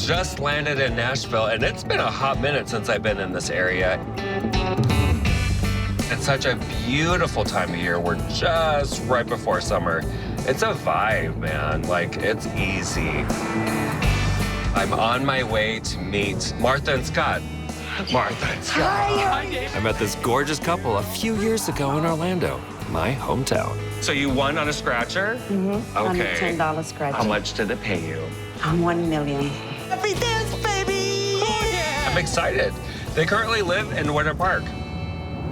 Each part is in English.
just landed in Nashville, and it's been a hot minute since I've been in this area. It's such a beautiful time of year. We're just right before summer. It's a vibe, man. Like, it's easy. I'm on my way to meet Martha and Scott. Martha and Scott. Hi. I met this gorgeous couple a few years ago in Orlando, my hometown. So you won on a scratcher? Mm-hmm. Okay. On a $10 scratcher. How much did it pay you? $1 million. Happy dance, baby! Oh, yeah. I'm excited. They currently live in Winter Park.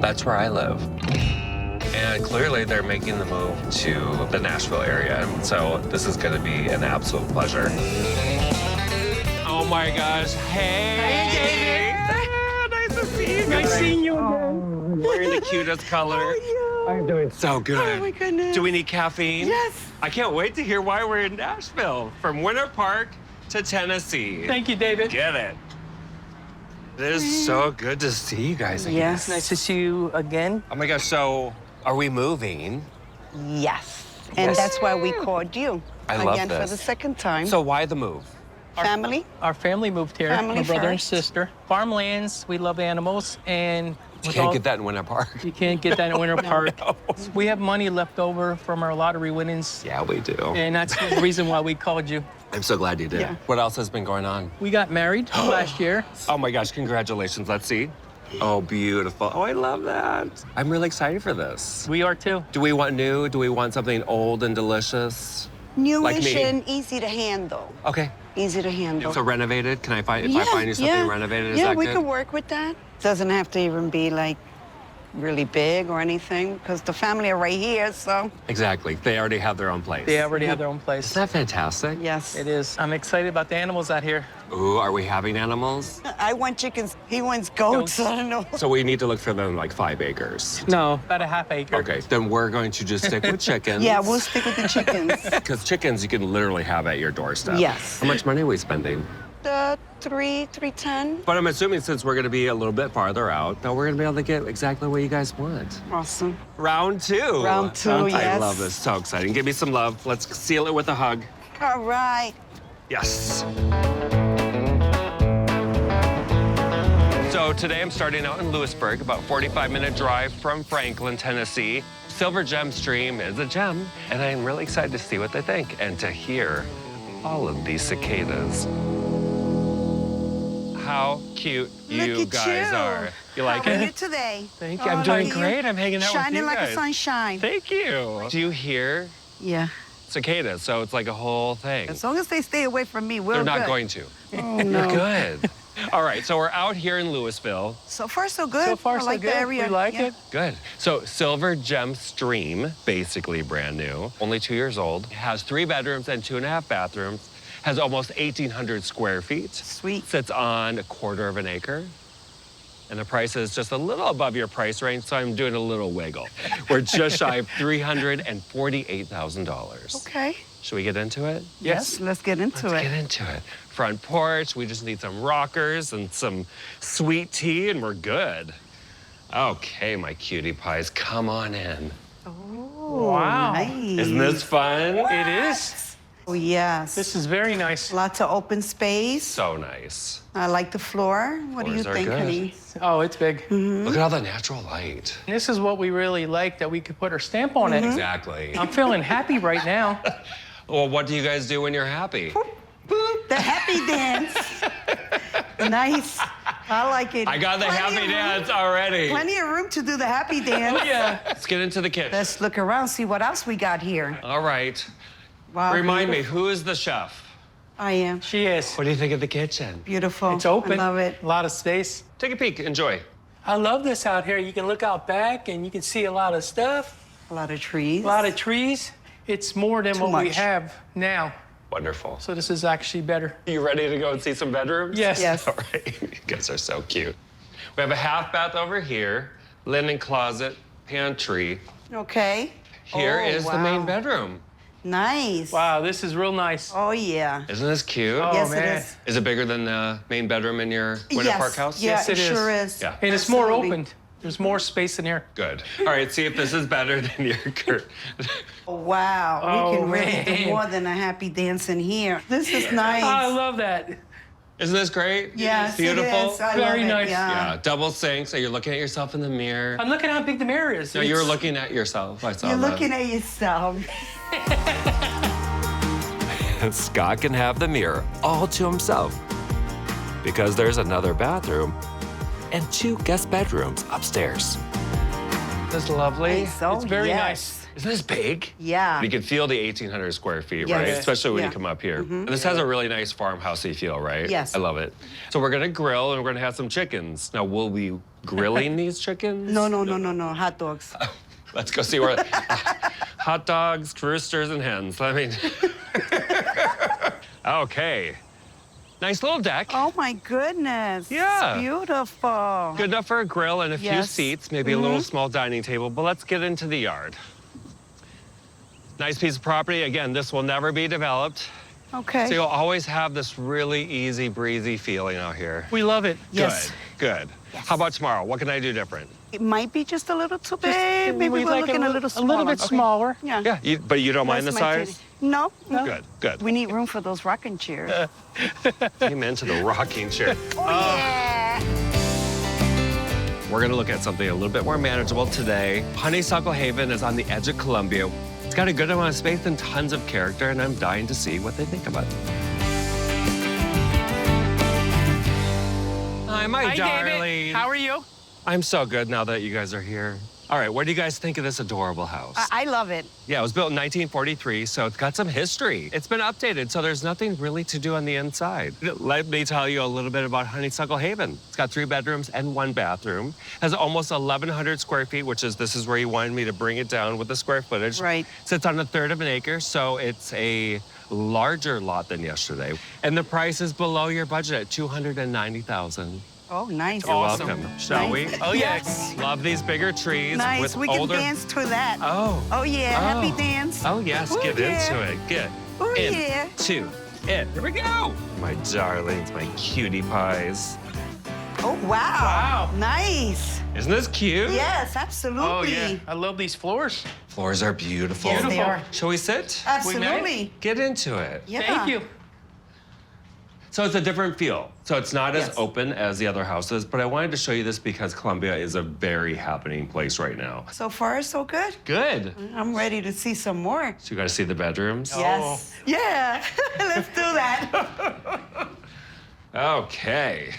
That's where I live. And clearly they're making the move to the Nashville area. So this is gonna be an absolute pleasure. Oh my gosh, hey! David! Nice to see you. Nice seeing you again. Wearing the cutest color. Oh, I'm doing so good. Oh, my goodness. Do we need caffeine? Yes. I can't wait to hear why we're in Nashville. From Winter Park to Tennessee. Thank you, David. Get it. It is so good to see you guys again. Yes. Nice to see you again. Oh my gosh, so are we moving? Yes. And that's why we called you. I love again this. for the second time. So why the move? Family? Our family moved here, Family my brother and first. sister. Farmlands, we love animals, and You can't get that in Winter Park. You can't get that in Winter Park. We have money left over from our lottery winnings, Yeah, we do. and that's the reason why we called you. I'm so glad you did. Yeah. What else has been going on? We got married last year. Oh my gosh, congratulations. Let's see. Oh, beautiful. Oh, I love that. I'm really excited for this. We are too. Do we want new? Do we want something old and delicious? Like Newish me. and easy to handle. Okay. Easy to handle. So renovated? Can I find, if I find you something renovated, is yeah, that we good? could work with that. Doesn't have to even be like really big or anything, because the family are right here, so. Exactly. They already have their own place. They already have their own place. Isn't that fantastic? Yes. It is. I'm excited about the animals out here. Ooh, are we having animals? I want chickens, he wants goats, Goats. I don't know. So we need to look for them like 5 acres. No, about a half acre. Okay, then we're going to just stick with chickens. Yeah, we'll stick with the chickens. Because chickens you can literally have at your doorstep. Yes. How much money are we spending? 310. But I'm assuming since we're going to be a little bit farther out, that we're going to be able to get exactly what you guys want. Awesome. Round 2. Round 2, I yes. love this. So exciting. Give me some love. Let's seal it with a hug. All right. Yes. So today I'm starting out in Lewisburg, about 45-minute drive from Franklin, Tennessee. Silver Gem Stream is a gem, and I'm really excited to see what they think and to hear all of these cicadas. How cute you Look at guys you. are. You like How are you it? today? Thank you. I'm Oh, doing Look at great. you. I'm hanging out with Shining you like guys. a sunshine. Thank you. Do you hear Yeah. cicadas? So it's like a whole thing. As long as they stay away from me, we're They're not good. going to. Oh, no. Good. All right, so we're out here in Louisville. So far, so good. So far, I so like good. the area. We like Yeah. it. Good. So Silver Gem Stream, basically brand new, only 2 years old, has 3 bedrooms and 2.5 bathrooms, has almost 1,800 square feet. Sweet. Sits on 1/4 of an acre. And the price is just a little above your price range, so I'm doing a little wiggle. We're just shy of $348,000. Okay. Should we get into it? Yes. Let's get into Let's it. get into it. Front porch, we just need some rockers and some sweet tea and we're good. Okay, my cutie pies, come on in. Wow. Nice. Isn't this fun? It is. Oh, yes. This is very nice. Lots of open space. So nice. I like the floor. What do you Floors are think, good. honey? Oh, it's big. Look at all the natural light. This is what we really like, that we could put our stamp on it. Exactly. I'm feeling happy right now. Well, what do you guys do when you're happy? The happy dance. Nice. I like it. I got the Plenty happy of room- dance already. Plenty of room to do the happy dance. Yeah. Let's get into the kitchen. Let's look around, see what else we got here. All right. Wow. Remind me, who is the chef? I am. She is. What do you think of the kitchen? Beautiful. It's open. I love it. A lot of space. Take a peek, enjoy. I love this out here. You can look out back and you can see a lot of stuff, A lot of trees. a lot of trees. It's more than Too what we much. have now. Wonderful. So this is actually better. You ready to go and see some bedrooms? Yes. Yes. All right, you guys are so cute. We have a half bath over here, linen closet, pantry. Okay. Here Oh, is the main wow. bedroom. Nice. Wow, this is real nice. Oh, yeah. Isn't this cute? Oh, Yes, man. it is. Is it bigger than the main bedroom in your Winter Yes. Park house? Yeah, Yes, it it is. sure is. Yeah. And it's more Absolutely. open. There's more space in here. Good. All right, see if this is better than your current. Oh, wow. Oh, We can really do man. more than a happy dance in here. This is nice. I love that. Isn't this great? Yes, Beautiful. it is. I Very love it. nice. Yeah, double sink, so you're looking at yourself in the mirror. I'm looking how big the mirror is. No, you were looking at yourself. I saw You're that. looking at yourself. Scott can have the mirror all to himself because there's another bathroom and 2 guest bedrooms upstairs. That's lovely. Nice. Oh, It's very yes. nice. Isn't this big? Yeah. You can feel the 1,800 square feet, Yes. right? Especially when Yeah. you come up here. And this has a really nice farmhousey feel, right? Yes. I love it. So we're gonna grill and we're gonna have some chickens. Now, will we grilling these chickens? No, hot dogs. Let's go see where. Hot dogs, roosters, and hens. I mean. Okay. Nice little deck. Oh my goodness. Yeah. It's beautiful. Good enough for a grill and a few Yes. seats, maybe a little small dining table, but let's get into the yard. Nice piece of property. Again, this will never be developed. Okay. So you'll always have this really easy, breezy feeling out here. We love it. Yes. Good. How about tomorrow? What can I do different? It might be just a little too big. Maybe we're like looking a little a smaller. little bit smaller. Yeah. Yeah, but you don't mind the That's my size? titty. No. Good. We need room for those rocking chairs. Amen to the rocking chair. Oh, yeah. We're gonna look at something a little bit more manageable today. Honeysuckle Haven is on the edge of Columbia. It's got a good amount of space and tons of character, and I'm dying to see what they think about it. Hi, my Hi, darling. David. How are you? I'm so good now that you guys are here. All right, what do you guys think of this adorable house? I love it. Yeah, it was built in 1943, so it's got some history. It's been updated, so there's nothing really to do on the inside. Let me tell you a little bit about Honeysuckle Haven. It's got 3 bedrooms and 1 bathroom. Has almost 1,100 square feet, this is where you wanted me to bring it down with the square footage. Right. Sits on 1/3 of an acre, so it's a larger lot than yesterday. And the price is below your budget at $290,000. Oh, nice. You're welcome. Shall we? Nice. Oh, yeah. Yes. Love these bigger trees Nice. with We can older. dance to that. Oh. Oh, yeah. Oh. Happy dance. Oh, yes, Ooh, get yeah. into it. Get Oh, yeah. into it. Here we go. My darlings, my cutie pies. Oh, wow. Wow. Nice. Isn't this cute? Yes, absolutely. Oh, yeah. I love these floors. Floors are beautiful. Yes, they are. Shall we sit? Absolutely. Get into it. Yeah. Thank you. So it's a different feel. So it's not as Yes. open as the other houses, but I wanted to show you this because Columbia is a very happening place right now. So far, so good. Good. I'm ready to see some more. So you guys see the bedrooms? Yes. Yeah. Let's do that. Okay.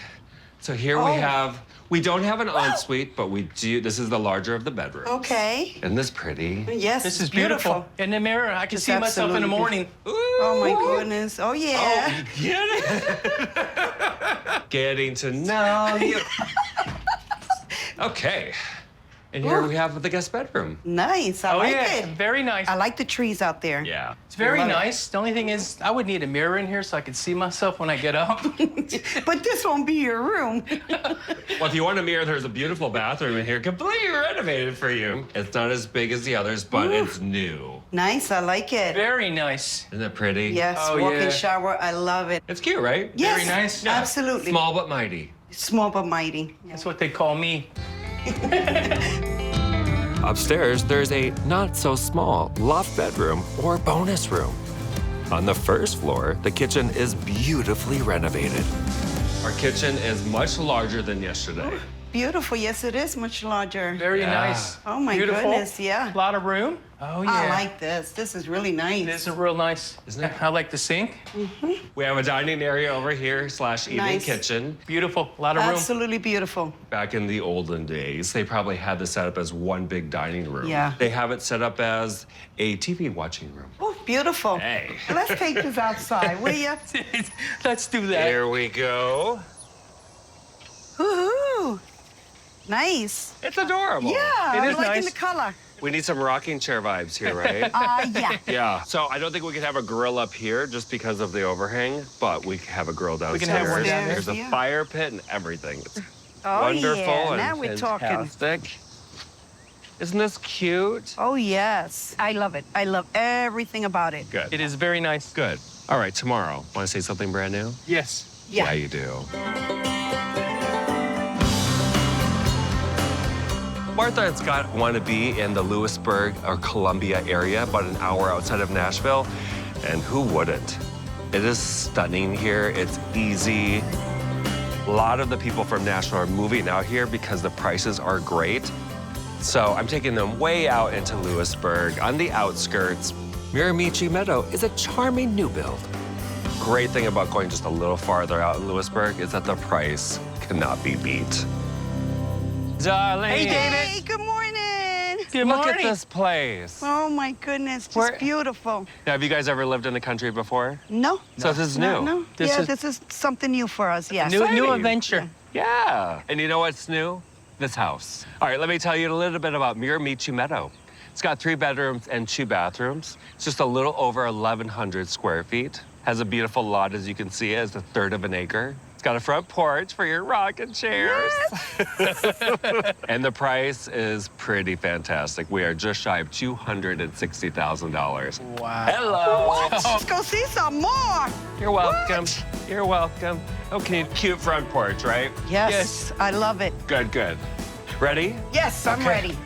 So here we have, we don't have an ensuite, but we do, this is the larger of the bedrooms. Okay. Isn't this pretty? Yes. This is beautiful. In the mirror, I can It's see myself in the absolutely morning. Oh, my goodness. Oh, yeah. Get it? Getting to know you. Okay. And here we have the guest bedroom. Nice. I like it. Very nice. I like the trees out there. Yeah. It's very Love it. nice. The only thing is, I would need a mirror in here so I could see myself when I get up. But this won't be your room. Well, if you want a mirror, there's a beautiful bathroom in here, completely renovated for you. It's not as big as the others, but it's new. Nice. I like it. Very nice. Isn't it pretty? Yes. Oh, Walk-in yeah. shower. I love it. It's cute, right? Yes. Very nice. Yeah. Absolutely. Small but mighty. Small but mighty. That's what they call me. Upstairs, there's a not-so-small loft bedroom or bonus room. On the first floor, the kitchen is beautifully renovated. Our kitchen is much larger than yesterday. Beautiful. Yes, it is much larger. Very Yeah. nice. Oh, my Beautiful. goodness. Yeah. A lot of room. Oh, yeah. I like this. This is really nice. This is real nice. Isn't it? I like the sink. We have a dining area over here / eating Nice. kitchen. Beautiful. A lot of room. Absolutely beautiful. Back in the olden days, they probably had this set up as one big dining room. Yeah. They have it set up as a TV watching room. Oh, beautiful. Hey. Let's take this outside, will you? Let's do that. Here we go. Woohoo! Nice. It's adorable. Yeah, It I'm is liking nice. the color. We need some rocking chair vibes here, right? Yeah. Yeah. So I don't think we could have a grill up here just because of the overhang, but we can have a grill downstairs. can have one down There's there. a Yeah. fire pit and everything. It's Oh, wonderful yeah. and Now we're talking. fantastic. Isn't this cute? Oh, yes. I love it. I love everything about it. Good. It is very nice. Good. All right, tomorrow. Want to say something brand new? Yes. Yeah. You do. Martha and Scott want to be in the Lewisburg or Columbia area, about an hour outside of Nashville. And who wouldn't? It is stunning here. It's easy. A lot of the people from Nashville are moving out here because the prices are great. So I'm taking them way out into Lewisburg on the outskirts. Miramichi Meadow is a charming new build. Great thing about going just a little farther out in Lewisburg is that the price cannot be beat. Darling. Hey, David. Hey, good morning. Good Look morning. at this place. Oh my goodness, just Where- beautiful. Now, have you guys ever lived in the country before? No. So this is new. No. This is- This is something new for us. Yes. New exciting. adventure. Yeah. And you know what's new? This house. All right, let me tell you a little bit about Miramichi Meadow. It's got 3 bedrooms and 2 bathrooms. It's just a little over 1,100 square feet. Has a beautiful lot, as you can see. It's a third of an acre. It's got a front porch for your rocking chairs. And the price is pretty fantastic. We are just shy of $260,000. Wow. Hello. Let's go see some more. You're welcome. You're welcome. Okay, cute front porch, right? Yes, I love it. Good, good. Ready? Yes, I'm Okay. ready.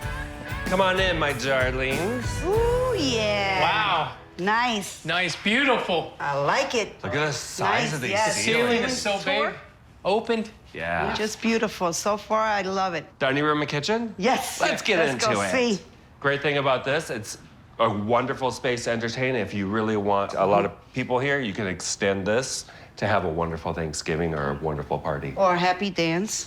Come on in, my darlings. Ooh, yeah. Wow. Nice. Nice, beautiful. I like it. Look at the size Nice, of these yes. The ceiling is so Tour? big. Opened. Yeah. Just beautiful. So far, I love it. Dining room and kitchen? Yes. Let's get Let's into go it. see. Great thing about this, it's a wonderful space to entertain. If you really want a lot of people here, you can extend this to have a wonderful Thanksgiving or a wonderful party. Or a happy dance.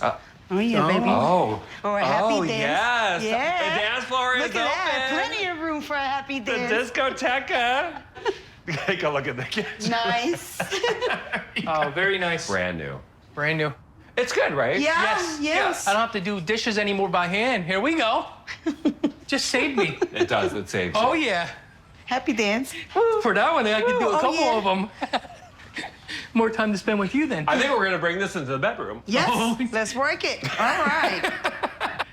Oh, yeah, Oh. baby. Oh. Or a happy oh, dance. yes. Yeah. The dance floor Look is at that. open. Plenty of room for a happy The dance. discoteca. Take a look at the kitchen. Nice. Oh, very nice. Brand new. Brand new. It's good, right? Yeah, Yes. yes. I don't have to do dishes anymore by hand. Here we go. Just saved me. It does. It saves you. Oh, yeah. Happy dance. For that one, I could do Ooh, a oh, couple yeah. of them. More time to spend with you then. I think we're gonna bring this into the bedroom. Yes, Oh. let's work it. All right.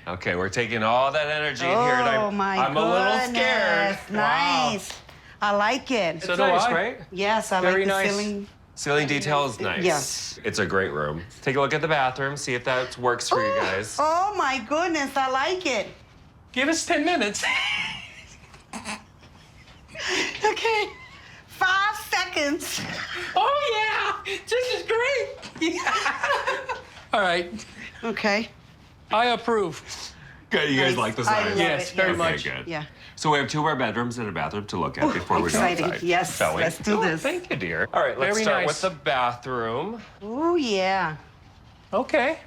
Okay, we're taking all that energy in here, and Oh, my I'm a little scared. goodness. Nice. I like it. So It's do nice, I. right? Yes, I Very like the nice. ceiling. Ceiling detail is nice. Yes. It's a great room. Take a look at the bathroom, see if that works for you guys. Oh, my goodness, I like it. Give us 10 minutes. Okay. 5 seconds. Oh, yeah. This is great. All right. Okay. I approve. Good, you guys Nice. like the I size? love Yes, it, very yes. much. Okay, good. Yeah. So we have 2 more bedrooms and a bathroom to look at before we go exciting. outside. Yes, Shall we? let's do Oh, this. Thank you, dear. All right, let's Very start nice. with the bathroom. Oh, yeah. Okay.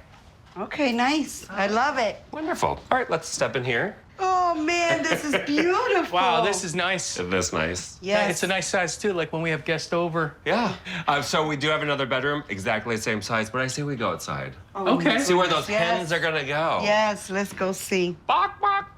Okay, nice. I love it. Wonderful. All right, let's step in here. Oh, man, this is beautiful. Wow, this is nice. Isn't this nice? Yes. It's a nice size, too, like when we have guests over. Yeah. So we do have another bedroom, exactly the same size, but I say we go outside. Oh, Okay. my See where those goodness, yes. hens are gonna go. Yes, let's go see. Bok, bok.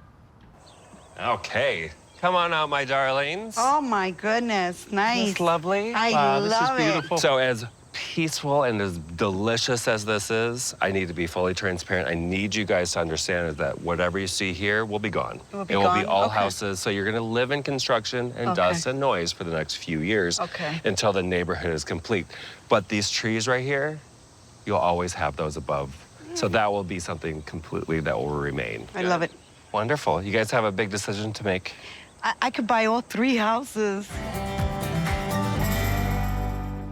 Okay. Come on out, my darlings. Oh, my goodness. Nice. It's lovely. I Wow, this is love beautiful. So as peaceful and as delicious as this is, I need to be fully transparent. I need you guys to understand that whatever you see here will be gone. It will be It will be gone? all Okay. houses. So you're gonna live in construction and Okay. dust and noise for the next few years Okay. until the neighborhood is complete. But these trees right here, you'll always have those above. So that will be something completely that will remain. I love it. Wonderful. You guys have a big decision to make. I could buy all 3 houses.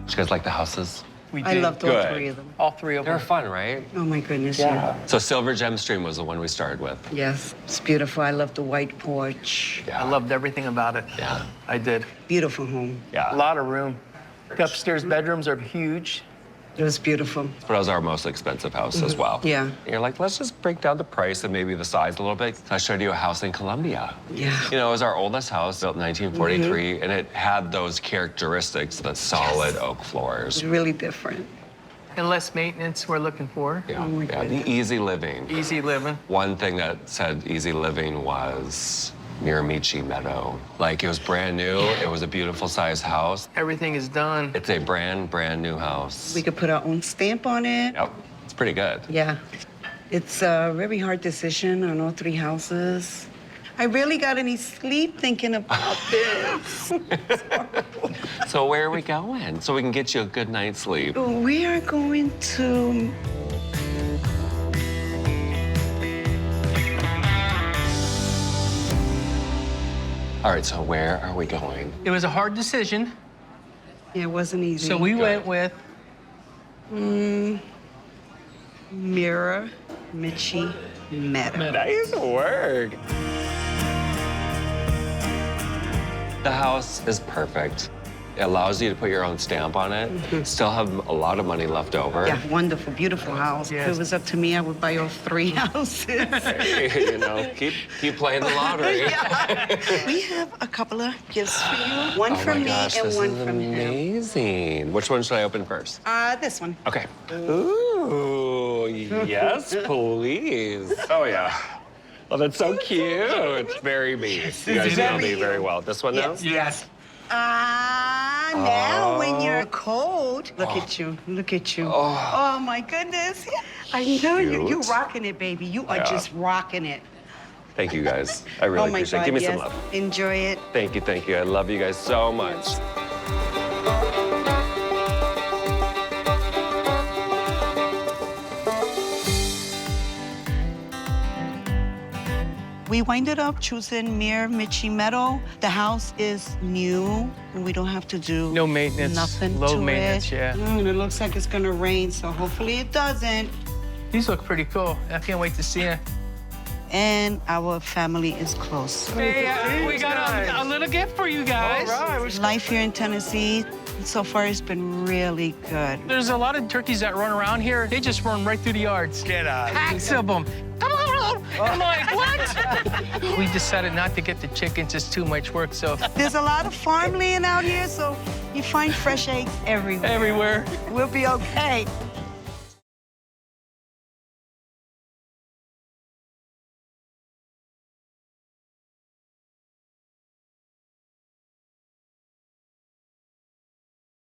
Do you guys like the houses? We I did. loved all Good. 3 of them. All 3 of They're them. fun, right? Oh, my goodness, yeah. So Silver Gem Stream was the one we started with. Yes, it's beautiful. I love the white porch. Yeah. I loved everything about it. Yeah. I did. Beautiful home. Yeah. A lot of room. The upstairs bedrooms are huge. It was beautiful. But it was our most expensive house as well. Yeah. And you're like, let's just break down the price and maybe the size a little bit. So I showed you a house in Columbia. Yeah. You know, it was our oldest house, built in 1943, and it had those characteristics, the solid oak floors. It's really different. And less maintenance we're looking for. Yeah, Oh my yeah, the goodness. easy living. Easy living. One thing that said easy living was Miramichi Meadow. Like, it was brand new. It was a beautiful sized house. Everything is done. It's a brand new house. We could put our own stamp on it. Yep, it's pretty good. Yeah. It's a very hard decision on all 3 houses. I barely got any sleep thinking about this. So where are we going? So we can get you a good night's sleep. We are going to... All right, so where are we going? It was a hard decision. Yeah, it wasn't easy. So we went with Mira Michi Meadow. Nice work. The house is perfect. It allows you to put your own stamp on it. Still have a lot of money left over. Yeah, wonderful, beautiful house. Yes. If it was up to me, I would buy all 3 houses. You know, keep playing the lottery. Yeah. We have a couple of gifts for you. One Oh from my me gosh, and this one is from him. amazing. Which one should I open first? This one. Okay. Ooh, yes, please. Oh, yeah. Oh, that's so cute. It's very me. You guys know me very well. This one now? yes. Now when you're cold, look at you, look at you. Oh my goodness. I know you're Cute. rocking it, baby. You are Yeah. just rocking it. Thank you, guys. I really Oh my appreciate it. God, Give me yes. some love. Enjoy it. Thank you, thank you. I love you guys so much. We winded up choosing Mir Michi Meadow. The house is new, and we don't have to do No maintenance, nothing low to maintenance, it. yeah. And it looks like it's gonna rain, so hopefully it doesn't. These look pretty cool. I can't wait to see them. And our family is close. Hey, we got a little gift for you guys. All right. Life here in Tennessee, so far, has been really good. There's a lot of turkeys that run around here. They just run right through the yards. Get out. Packs of them. I'm like, what? We decided not to get the chickens. It's too much work, so There's a lot of farmland out here, so you find fresh eggs everywhere. everywhere. We'll be okay.